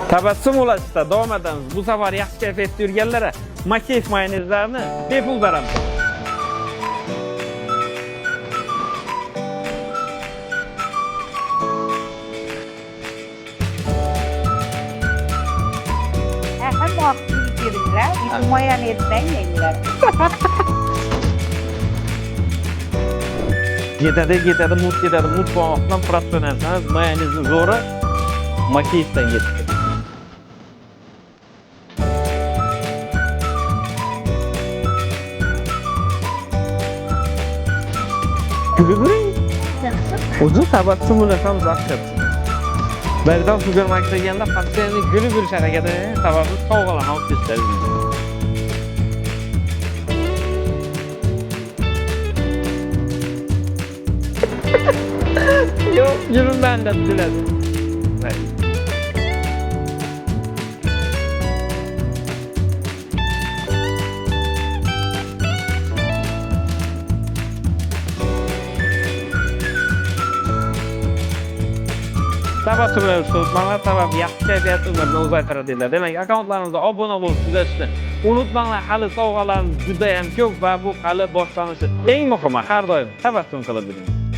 Tabassum ulashishda davom etamiz. Bu safar yaxshi kayfiyatda yurganlarga Makeyf mayonezlarini bepul beramiz. Hem vaktiyi verirler, bir mayonezden yediler. Yetadi, mutfağından fırat dönerseniz mayonezin zoru Makeyf'ten getdi. Gülübürün. Uzun tabassum ulaşamız hakikaten. Berdan supermarketga kelganda patsiyani gülüp yurish harakati sababi sovg'alarni olib ketishadi. Yo'q, gülümdan da biladi. Tabassumlar unutmanglar, sabab yaxshi kayfiyat umrni uzaytiradi dedilar. Demak, akkauntlarimizga obuna bo'lib tuzatishni unutmanglar. Hali sovg'alarimiz juda ham ko'p va bu hali boshlanishi. Eng muhimi har doim tabassum qilib yuring.